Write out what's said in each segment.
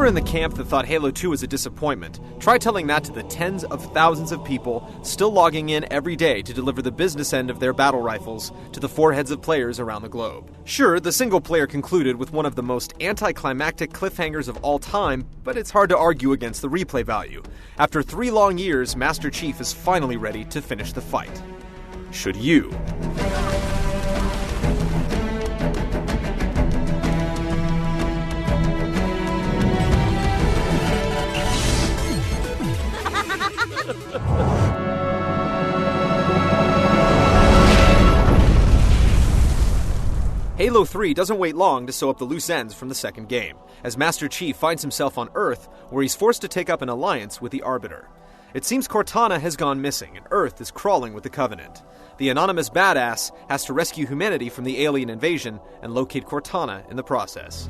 in the camp that thought Halo 2 was a disappointment, try telling that to the tens of thousands of people still logging in every day to deliver the business end of their battle rifles to the foreheads of players around the globe. Sure, the single player concluded with one of the most anticlimactic cliffhangers of all time, but it's hard to argue against the replay value. After 3 long years, Master Chief is finally ready to finish the fight. Should you? Halo 3 doesn't wait long to sew up the loose ends from the second game, as Master Chief finds himself on Earth, where he's forced to take up an alliance with the Arbiter. It seems Cortana has gone missing, and Earth is crawling with the Covenant. The anonymous badass has to rescue humanity from the alien invasion and locate Cortana in the process.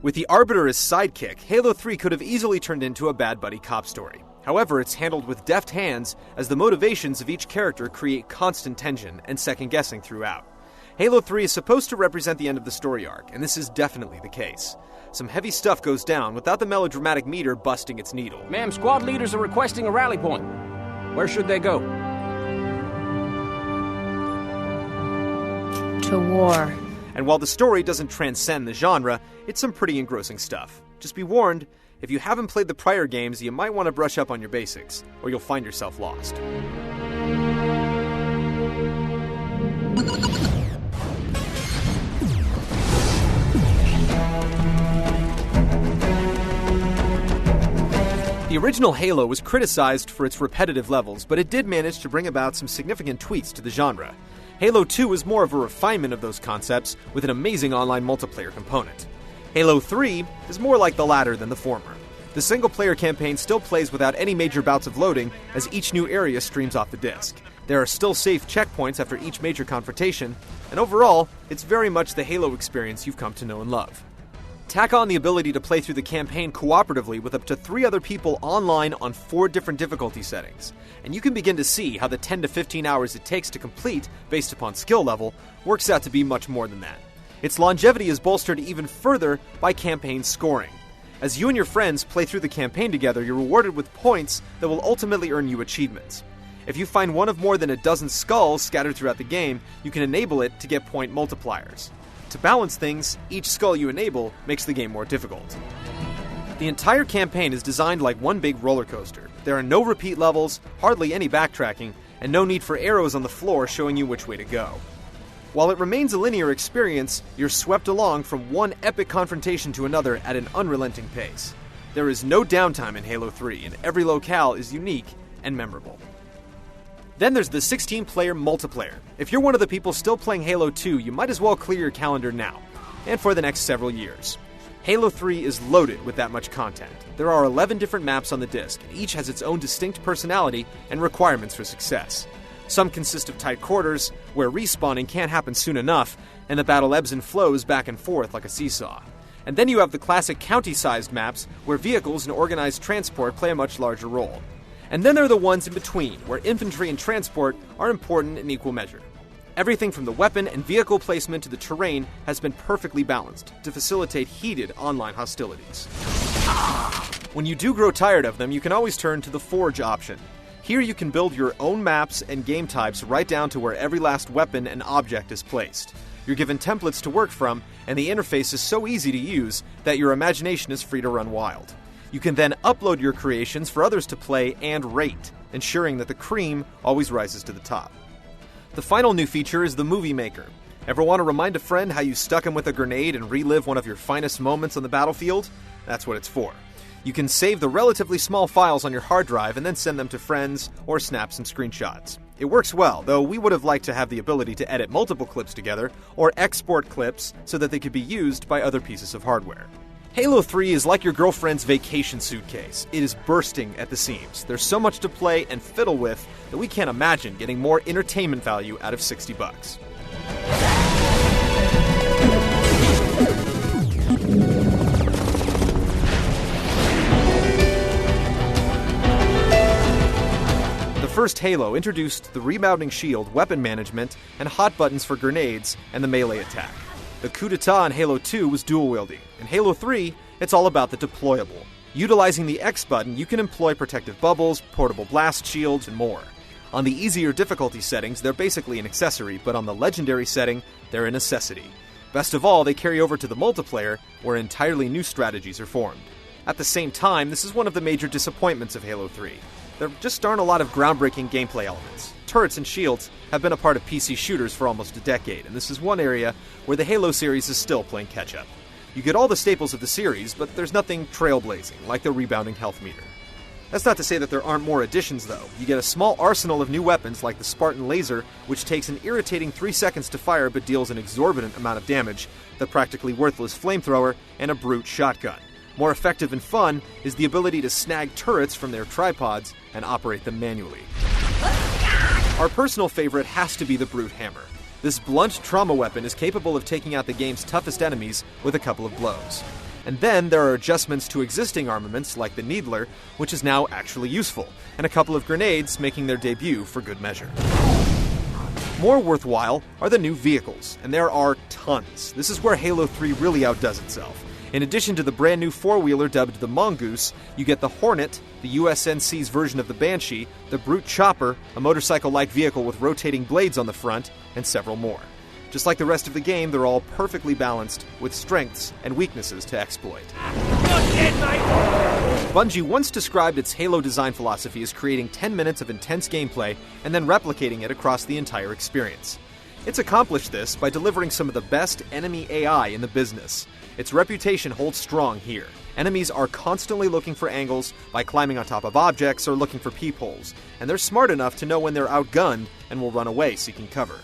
With the Arbiter as sidekick, Halo 3 could have easily turned into a bad buddy cop story. However, it's handled with deft hands, as the motivations of each character create constant tension and second-guessing throughout. Halo 3 is supposed to represent the end of the story arc, and this is definitely the case. Some heavy stuff goes down without the melodramatic meter busting its needle. Ma'am, squad leaders are requesting a rally point. Where should they go? To war. And while the story doesn't transcend the genre, it's some pretty engrossing stuff. Just be warned, if you haven't played the prior games, you might want to brush up on your basics, or you'll find yourself lost. The original Halo was criticized for its repetitive levels, but it did manage to bring about some significant tweaks to the genre. Halo 2 is more of a refinement of those concepts, with an amazing online multiplayer component. Halo 3 is more like the latter than the former. The single-player campaign still plays without any major bouts of loading, as each new area streams off the disc. There are still safe checkpoints after each major confrontation, and overall, it's very much the Halo experience you've come to know and love. Tack on the ability to play through the campaign cooperatively with up to 3 other people online on 4 different difficulty settings, and you can begin to see how the 10 to 15 hours it takes to complete, based upon skill level, works out to be much more than that. Its longevity is bolstered even further by campaign scoring. As you and your friends play through the campaign together, you're rewarded with points that will ultimately earn you achievements. If you find one of more than a dozen skulls scattered throughout the game, you can enable it to get point multipliers. To balance things, each skull you enable makes the game more difficult. The entire campaign is designed like one big roller coaster. There are no repeat levels, hardly any backtracking, and no need for arrows on the floor showing you which way to go. While it remains a linear experience, you're swept along from one epic confrontation to another at an unrelenting pace. There is no downtime in Halo 3, and every locale is unique and memorable. Then there's the 16-player multiplayer. If you're one of the people still playing Halo 2, you might as well clear your calendar now, and for the next several years. Halo 3 is loaded with that much content. There are 11 different maps on the disc, and each has its own distinct personality and requirements for success. Some consist of tight quarters, where respawning can't happen soon enough, and the battle ebbs and flows back and forth like a seesaw. And then you have the classic county-sized maps, where vehicles and organized transport play a much larger role. And then there are the ones in between, where infantry and transport are important in equal measure. Everything from the weapon and vehicle placement to the terrain has been perfectly balanced to facilitate heated online hostilities. When you do grow tired of them, you can always turn to the Forge option. Here you can build your own maps and game types right down to where every last weapon and object is placed. You're given templates to work from, and the interface is so easy to use that your imagination is free to run wild. You can then upload your creations for others to play and rate, ensuring that the cream always rises to the top. The final new feature is the Movie Maker. Ever want to remind a friend how you stuck him with a grenade and relive one of your finest moments on the battlefield? That's what it's for. You can save the relatively small files on your hard drive and then send them to friends or snap some screenshots. It works well, though we would have liked to have the ability to edit multiple clips together or export clips so that they could be used by other pieces of hardware. Halo 3 is like your girlfriend's vacation suitcase. It is bursting at the seams. There's so much to play and fiddle with that we can't imagine getting more entertainment value out of $60. The first Halo introduced the rebounding shield, weapon management, and hot buttons for grenades and the melee attack. The coup d'etat in Halo 2 was dual-wielding. In Halo 3, It's all about the deployable. Utilizing the X button, you can employ protective bubbles, portable blast shields, and more. On the easier difficulty settings, they're basically an accessory, but on the legendary setting, they're a necessity. Best of all, they carry over to the multiplayer, where entirely new strategies are formed. At the same time, this is one of the major disappointments of Halo 3. There just aren't a lot of groundbreaking gameplay elements. Turrets and shields have been a part of PC shooters for almost a decade, and this is one area where the Halo series is still playing catch-up. You get all the staples of the series, but there's nothing trailblazing, like the rebounding health meter. That's not to say that there aren't more additions, though. You get a small arsenal of new weapons like the Spartan Laser, which takes an irritating 3 seconds to fire but deals an exorbitant amount of damage, the practically worthless flamethrower, and a brute shotgun. More effective and fun is the ability to snag turrets from their tripods and operate them manually. Our personal favorite has to be the Brute Hammer. This blunt trauma weapon is capable of taking out the game's toughest enemies with a couple of blows. And then there are adjustments to existing armaments like the Needler, which is now actually useful, and a couple of grenades making their debut for good measure. More worthwhile are the new vehicles, and there are tons. This is where Halo 3 really outdoes itself. In addition to the brand new four-wheeler dubbed the Mongoose, you get the Hornet, the USNC's version of the Banshee, the Brute Chopper, a motorcycle-like vehicle with rotating blades on the front, and several more. Just like the rest of the game, they're all perfectly balanced, with strengths and weaknesses to exploit. Bungie once described its Halo design philosophy as creating 10 minutes of intense gameplay and then replicating it across the entire experience. It's accomplished this by delivering some of the best enemy AI in the business. Its reputation holds strong here. Enemies are constantly looking for angles by climbing on top of objects or looking for peepholes, and they're smart enough to know when they're outgunned and will run away seeking cover.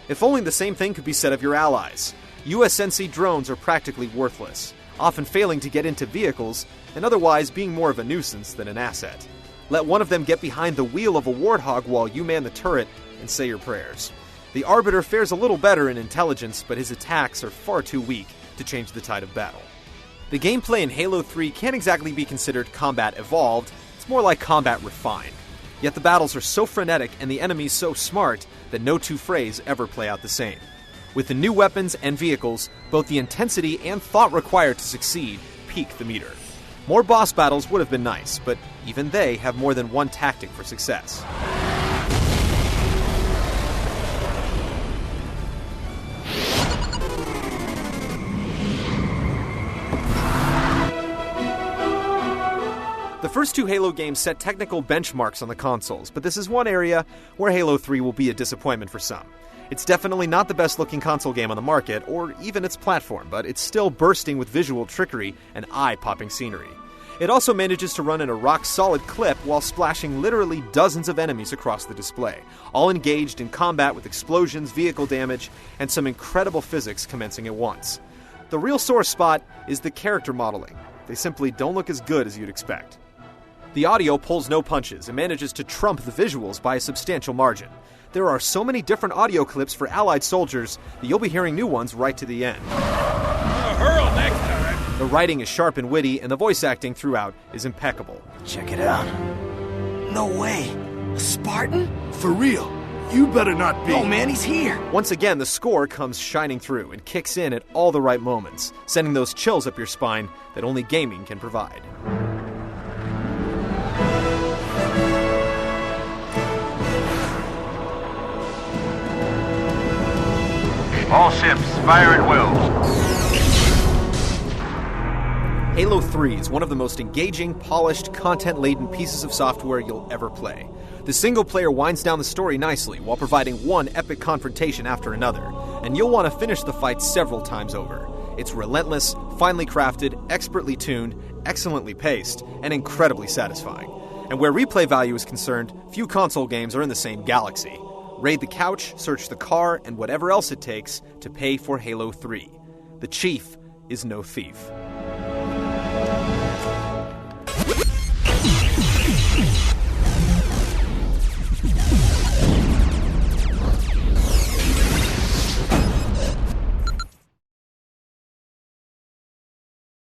If only the same thing could be said of your allies. USNC drones are practically worthless, often failing to get into vehicles and otherwise being more of a nuisance than an asset. Let one of them get behind the wheel of a Warthog while you man the turret and say your prayers. The Arbiter fares a little better in intelligence, but his attacks are far too weak to change the tide of battle. The gameplay in Halo 3 can't exactly be considered combat evolved, it's more like combat refined. Yet the battles are so frenetic and the enemies so smart that no two frays ever play out the same. With the new weapons and vehicles, both the intensity and thought required to succeed peak the meter. More boss battles would have been nice, but even they have more than one tactic for success. The first two Halo games set technical benchmarks on the consoles, but this is one area where Halo 3 will be a disappointment for some. It's definitely not the best looking console game on the market, or even its platform, but it's still bursting with visual trickery and eye-popping scenery. It also manages to run in a rock-solid clip while splashing literally dozens of enemies across the display, all engaged in combat with explosions, vehicle damage, and some incredible physics commencing at once. The real sore spot is the character modeling. They simply don't look as good as you'd expect. The audio pulls no punches and manages to trump the visuals by a substantial margin. There are so many different audio clips for Allied soldiers that you'll be hearing new ones right to the end. Hurl next time! The writing is sharp and witty, and the voice acting throughout is impeccable. Check it out. No way. A Spartan? For real. You better not be. No, man, he's here. Once again, the score comes shining through and kicks in at all the right moments, sending those chills up your spine that only gaming can provide. All ships, fire at will. Halo 3 is one of the most engaging, polished, content-laden pieces of software you'll ever play. The single player winds down the story nicely while providing one epic confrontation after another, and you'll want to finish the fight several times over. It's relentless, finely crafted, expertly tuned, excellently paced, and incredibly satisfying. And where replay value is concerned, few console games are in the same galaxy. Raid the couch, search the car, and whatever else it takes to pay for Halo 3. The Chief is no thief.